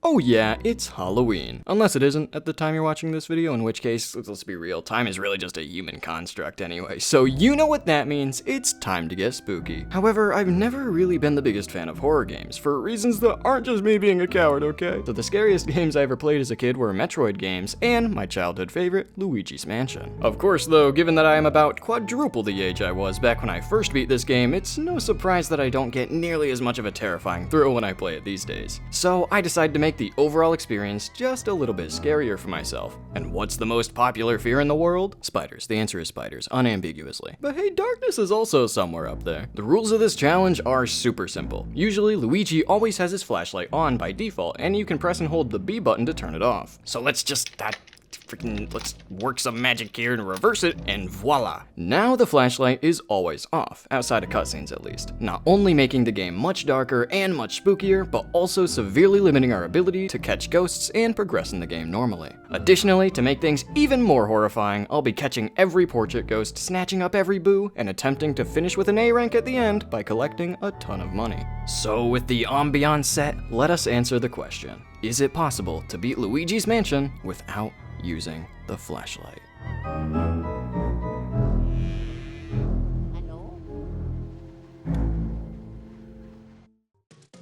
Oh yeah, it's Halloween. Unless it isn't at the time you're watching this video, in which case, let's be real, time is really just a human construct anyway. So you know what that means, it's time to get spooky. However, I've never really been the biggest fan of horror games, for reasons that aren't just me being a coward, okay? So the scariest games I ever played as a kid were Metroid games, and my childhood favorite, Luigi's Mansion. Of course though, given that I am about quadruple the age I was back when I first beat this game, it's no surprise that I don't get nearly as much of a terrifying thrill when I play it these days. So I decided to make the overall experience just a little bit scarier for myself. And what's the most popular fear in the world? Spiders. The answer is spiders, unambiguously. But hey, darkness is also somewhere up there. The rules of this challenge are super simple. Usually, Luigi always has his flashlight on by default, and you can press and hold the B button to turn it off. So let's work some magic here and reverse it, and voila. Now the flashlight is always off, outside of cutscenes at least, not only making the game much darker and much spookier, but also severely limiting our ability to catch ghosts and progress in the game normally. Additionally, to make things even more horrifying, I'll be catching every portrait ghost, snatching up every boo, and attempting to finish with an A rank at the end by collecting a ton of money. So with the ambiance set, let us answer the question. Is it possible to beat Luigi's Mansion without using the flashlight?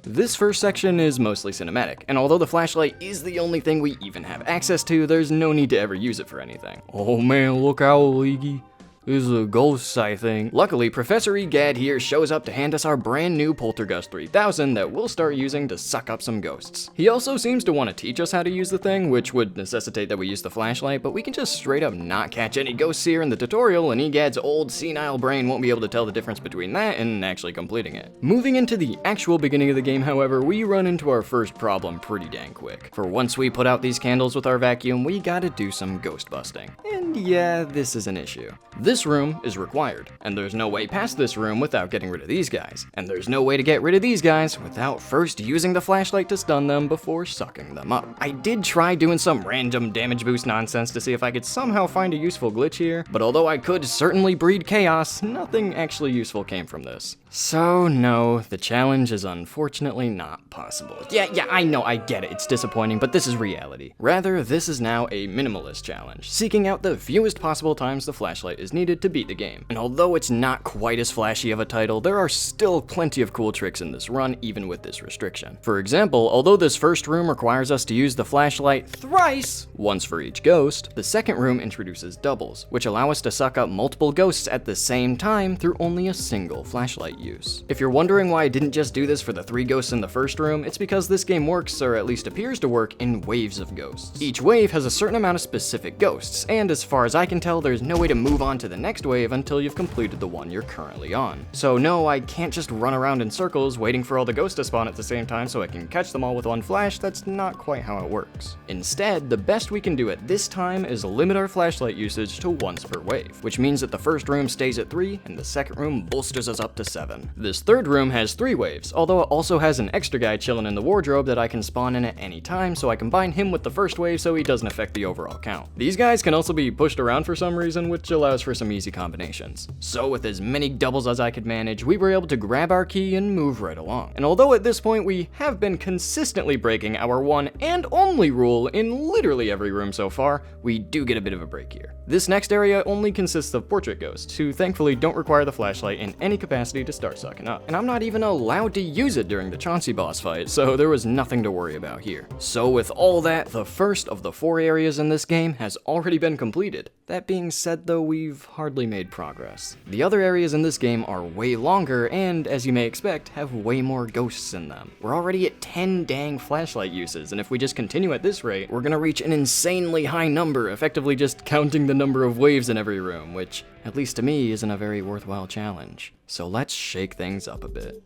This first section is mostly cinematic, and although the flashlight is the only thing we even have access to, there's no need to ever use it for anything. Oh man, look out, Luigi. This is a ghost, I think. Luckily, Professor Egad here shows up to hand us our brand new Poltergust 3000 that we'll start using to suck up some ghosts. He also seems to want to teach us how to use the thing, which would necessitate that we use the flashlight, but we can just straight up not catch any ghosts here in the tutorial, and Egad's old senile brain won't be able to tell the difference between that and actually completing it. Moving into the actual beginning of the game, however, we run into our first problem pretty dang quick. For once we put out these candles with our vacuum, we gotta do some ghost busting. And yeah, this is an issue. This room is required, and there's no way past this room without getting rid of these guys. And there's no way to get rid of these guys without first using the flashlight to stun them before sucking them up. I did try doing some random damage boost nonsense to see if I could somehow find a useful glitch here, but although I could certainly breed chaos, nothing actually useful came from this. So no, the challenge is unfortunately not possible. Yeah, I know, I get it, it's disappointing, but this is reality. Rather, this is now a minimalist challenge, seeking out the fewest possible times the flashlight is needed to beat the game. And although it's not quite as flashy of a title, there are still plenty of cool tricks in this run, even with this restriction. For example, although this first room requires us to use the flashlight thrice, once for each ghost, the second room introduces doubles, which allow us to suck up multiple ghosts at the same time through only a single flashlight use. If you're wondering why I didn't just do this for the 3 ghosts in the first room, it's because this game works, or at least appears to work, in waves of ghosts. Each wave has a certain amount of specific ghosts, and as far as I can tell, there's no way to move on to the next wave until you've completed the one you're currently on. So no, I can't just run around in circles waiting for all the ghosts to spawn at the same time so I can catch them all with one flash. That's not quite how it works. Instead, the best we can do at this time is limit our flashlight usage to once per wave, which means that the first room stays at 3 and the second room bolsters us up to 7. This third room has 3 waves, although it also has an extra guy chilling in the wardrobe that I can spawn in at any time, so I combine him with the first wave so he doesn't affect the overall count. These guys can also be pushed around for some reason, which allows for some easy combinations. So with as many doubles as I could manage, we were able to grab our key and move right along. And although at this point we have been consistently breaking our one and only rule in literally every room so far, we do get a bit of a break here. This next area only consists of portrait ghosts, who thankfully don't require the flashlight in any capacity to start sucking up. And I'm not even allowed to use it during the Chauncey boss fight, so there was nothing to worry about here. So with all that, the first of the 4 areas in this game has already been completed. That being said though, we've hardly made progress. The other areas in this game are way longer and, as you may expect, have way more ghosts in them. We're already at 10 dang flashlight uses, and if we just continue at this rate, we're gonna reach an insanely high number, effectively just counting the number of waves in every room, which, at least to me, isn't a very worthwhile challenge. So let's shake things up a bit.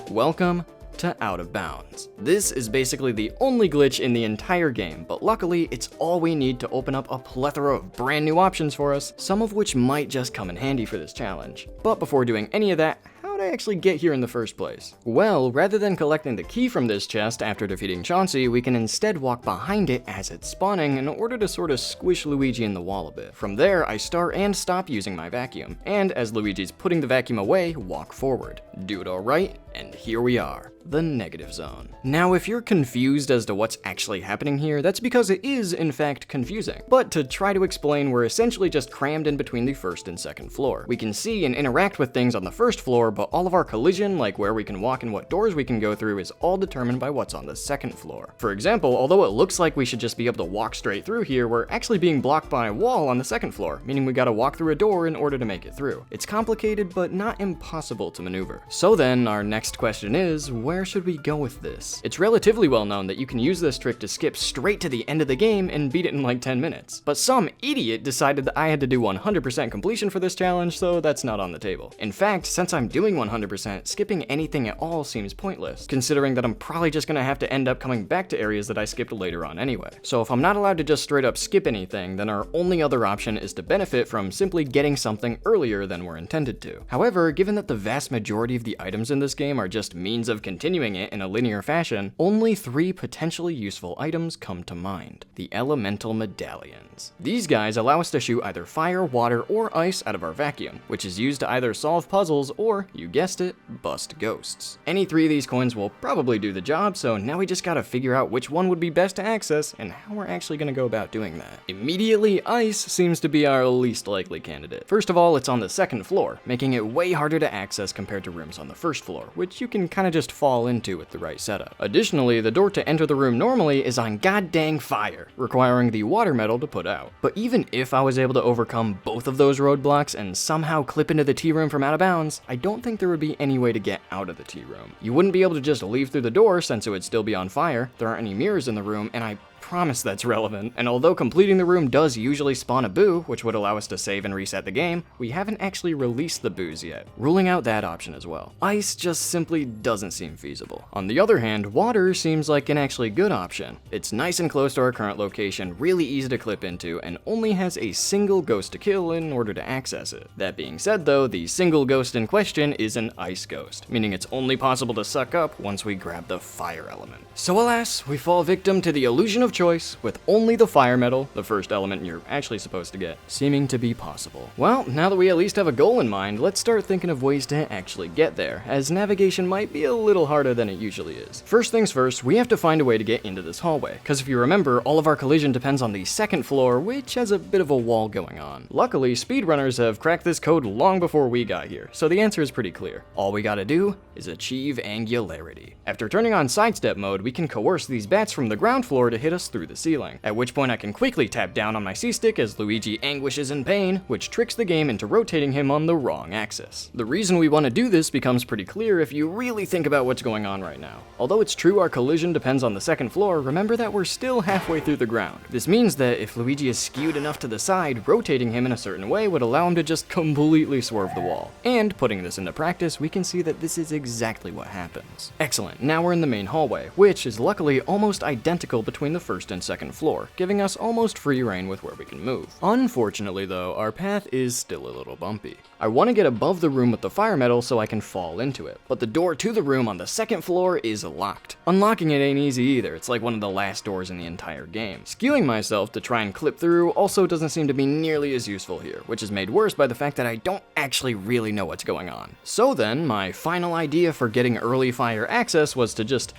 Welcome to Out of Bounds. This is basically the only glitch in the entire game, but luckily it's all we need to open up a plethora of brand new options for us, some of which might just come in handy for this challenge. But before doing any of that, how did I actually get here in the first place? Well, rather than collecting the key from this chest after defeating Chauncey, we can instead walk behind it as it's spawning in order to sort of squish Luigi in the wall a bit. From there, I start and stop using my vacuum, and as Luigi's putting the vacuum away, walk forward. Do it all right, And here we are, the negative zone. Now, if you're confused as to what's actually happening here, that's because it is, in fact, confusing. But to try to explain, we're essentially just crammed in between the first and second floor. We can see and interact with things on the first floor, but all of our collision, like where we can walk and what doors we can go through, is all determined by what's on the second floor. For example, although it looks like we should just be able to walk straight through here, we're actually being blocked by a wall on the second floor, meaning we gotta walk through a door in order to make it through. It's complicated, but not impossible to maneuver. So then, our next question is, where should we go with this? It's relatively well known that you can use this trick to skip straight to the end of the game and beat it in like 10 minutes. But some idiot decided that I had to do 100% completion for this challenge, so that's not on the table. In fact, since I'm doing 100%, skipping anything at all seems pointless, considering that I'm probably just gonna have to end up coming back to areas that I skipped later on anyway. So if I'm not allowed to just straight up skip anything, then our only other option is to benefit from simply getting something earlier than we're intended to. However, given that the vast majority of the items in this game are just means of continuing it in a linear fashion, only 3 potentially useful items come to mind: the elemental medallions. These guys allow us to shoot either fire, water, or ice out of our vacuum, which is used to either solve puzzles or, you guessed it, bust ghosts. Any 3 of these coins will probably do the job, so now we just gotta figure out which one would be best to access and how we're actually gonna go about doing that. Immediately, ice seems to be our least likely candidate. First of all, it's on the second floor, making it way harder to access compared to rooms on the first floor, which you can kinda just fall into with the right setup. Additionally, the door to enter the room normally is on goddamn fire, requiring the water metal to put out. But even if I was able to overcome both of those roadblocks and somehow clip into the tea room from out of bounds, I don't think there would be any way to get out of the tea room. You wouldn't be able to just leave through the door since it would still be on fire, there aren't any mirrors in the room, and I promise that's relevant. And although completing the room does usually spawn a boo, which would allow us to save and reset the game, we haven't actually released the boos yet, ruling out that option as well. Ice just simply doesn't seem feasible. On the other hand, water seems like an actually good option. It's nice and close to our current location, really easy to clip into, and only has a single ghost to kill in order to access it. That being said though, the single ghost in question is an ice ghost, meaning it's only possible to suck up once we grab the fire element. So alas, we fall victim to the illusion of choice, with only the fire metal, the first element you're actually supposed to get, seeming to be possible. Well, now that we at least have a goal in mind, let's start thinking of ways to actually get there, as navigation might be a little harder than it usually is. First things first, we have to find a way to get into this hallway, because if you remember, all of our collision depends on the second floor, which has a bit of a wall going on. Luckily, speedrunners have cracked this code long before we got here, so the answer is pretty clear. All we gotta do is achieve angularity. After turning on sidestep mode, we can coerce these bats from the ground floor to hit us through the ceiling, at which point I can quickly tap down on my C-stick as Luigi anguishes in pain, which tricks the game into rotating him on the wrong axis. The reason we want to do this becomes pretty clear if you really think about what's going on right now. Although it's true our collision depends on the second floor, remember that we're still halfway through the ground. This means that if Luigi is skewed enough to the side, rotating him in a certain way would allow him to just completely swerve the wall. And putting this into practice, we can see that this is exactly what happens. Excellent, now we're in the main hallway, which is luckily almost identical between the first and second floor, giving us almost free reign with where we can move. Unfortunately though, our path is still a little bumpy. I want to get above the room with the fire metal so I can fall into it, but the door to the room on the second floor is locked. Unlocking it ain't easy either, it's like one of the last doors in the entire game. Skewing myself to try and clip through also doesn't seem to be nearly as useful here, which is made worse by the fact that I don't actually really know what's going on. So then, my final idea for getting early fire access was to just,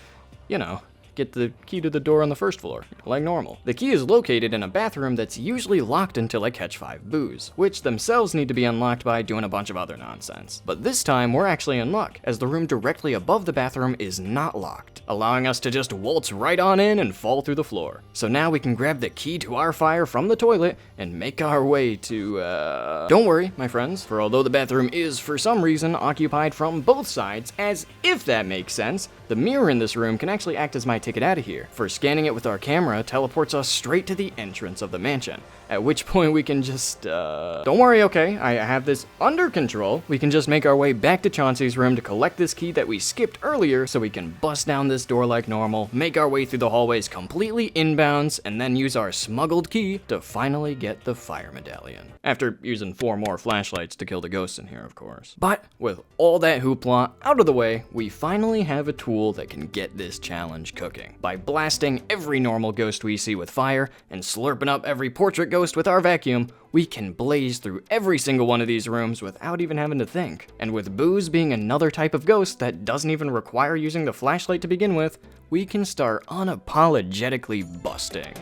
get the key to the door on the first floor, like normal. The key is located in a bathroom that's usually locked until I catch 5 boos, which themselves need to be unlocked by doing a bunch of other nonsense. But this time, we're actually in luck, as the room directly above the bathroom is not locked, allowing us to just waltz right on in and fall through the floor. So now we can grab the key to our fire from the toilet and make our way to, Don't worry, my friends, for although the bathroom is, for some reason, occupied from both sides, as if that makes sense, the mirror in this room can actually act as my ticket out of here, for scanning it with our camera teleports us straight to the entrance of the mansion, at which point we can just, Don't worry, okay, I have this under control. We can just make our way back to Chauncey's room to collect this key that we skipped earlier so we can bust down this door like normal, make our way through the hallways completely inbounds, and then use our smuggled key to finally get the fire medallion. After using 4 more flashlights to kill the ghosts in here, of course. But with all that hoopla out of the way, we finally have a tool tool that can get this challenge cooking. By blasting every normal ghost we see with fire and slurping up every portrait ghost with our vacuum, we can blaze through every single one of these rooms without even having to think. And with booze being another type of ghost that doesn't even require using the flashlight to begin with, we can start unapologetically busting.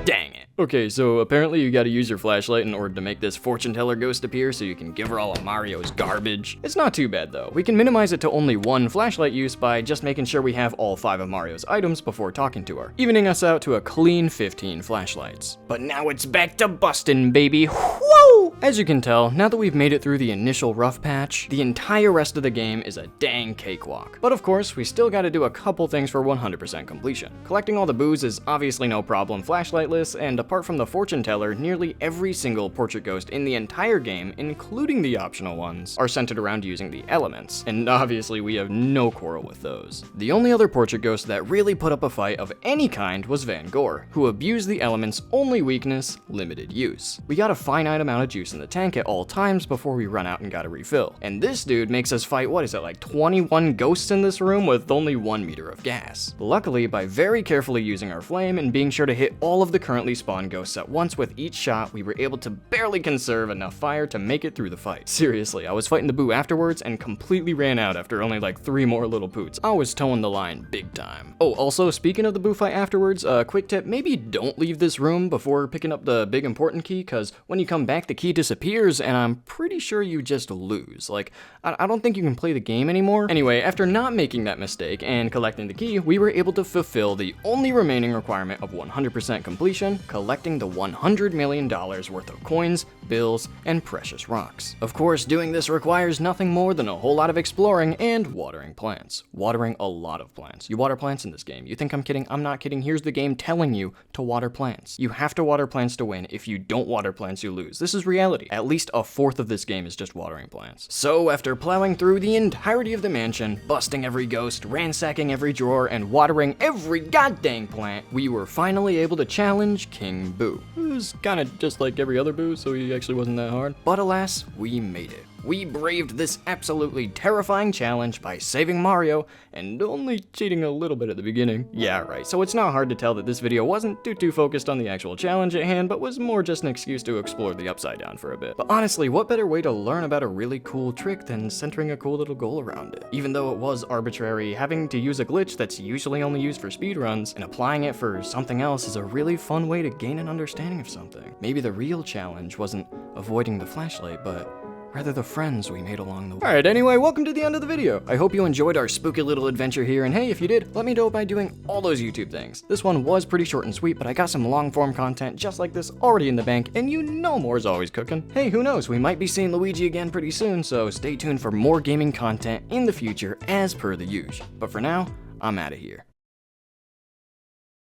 Dang it. Okay, so apparently you gotta use your flashlight in order to make this fortune teller ghost appear so you can give her all of Mario's garbage. It's not too bad though. We can minimize it to only one flashlight use by just making sure we have all 5 of Mario's items before talking to her, evening us out to a clean 15 flashlights. But now it's back to bustin', baby. Whoa! As you can tell, now that we've made it through the initial rough patch, the entire rest of the game is a dang cakewalk. But of course, we still gotta do a couple things for 100% completion. Collecting all the booze is obviously no problem flashlightless, and apart from the fortune teller, nearly every single portrait ghost in the entire game, including the optional ones, are centered around using the elements, and obviously we have no quarrel with those. The only other portrait ghost that really put up a fight of any kind was Van Gogh, who abused the element's only weakness, limited use. We got a finite amount of juice in the tank at all times before we run out and gotta refill. And this dude makes us fight, what is it, like 21 ghosts in this room with only 1 meter of gas. Luckily, by very carefully using our flame and being sure to hit all of the currently spawned ghosts at once with each shot, we were able to barely conserve enough fire to make it through the fight. Seriously, I was fighting the boo afterwards and completely ran out after only like 3 more little poots. I was towing the line big time. Oh, also, speaking of the boo fight afterwards, quick tip, maybe don't leave this room before picking up the big important key, cause when you come back the key disappears and I'm pretty sure you just lose. Like, I don't think you can play the game anymore. Anyway, after not making that mistake and collecting the key, we were able to fulfill the only remaining requirement of 100% completion, collecting the $100 million worth of coins, bills, and precious rocks. Of course, doing this requires nothing more than a whole lot of exploring and watering plants. Watering a lot of plants. You water plants in this game. You think I'm kidding? I'm not kidding. Here's the game telling you to water plants. You have to water plants to win. If you don't water plants, you lose. This is reality. At least a fourth of this game is just watering plants. So after plowing through the entirety of the mansion, busting every ghost, ransacking every drawer, and watering every goddamn plant, we were finally able to challenge King Boo. It was kinda just like every other Boo, so he actually wasn't that hard. But alas, we made it. We braved this absolutely terrifying challenge by saving Mario and only cheating a little bit at the beginning. Yeah, right, so it's not hard to tell that this video wasn't too focused on the actual challenge at hand, but was more just an excuse to explore the Upside Down for a bit. But honestly, what better way to learn about a really cool trick than centering a cool little goal around it? Even though it was arbitrary, having to use a glitch that's usually only used for speedruns and applying it for something else is a really fun way to gain an understanding of something. Maybe the real challenge wasn't avoiding the flashlight, but rather the friends we made along the way. Alright, anyway, welcome to the end of the video. I hope you enjoyed our spooky little adventure here, and hey, if you did, let me know by doing all those YouTube things. This one was pretty short and sweet, but I got some long-form content just like this already in the bank, and you know more's always cooking. Hey, who knows, we might be seeing Luigi again pretty soon, so stay tuned for more gaming content in the future as per the usual. But for now, I'm out of here.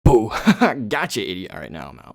Boo! Gotcha, idiot. Alright, now I'm out.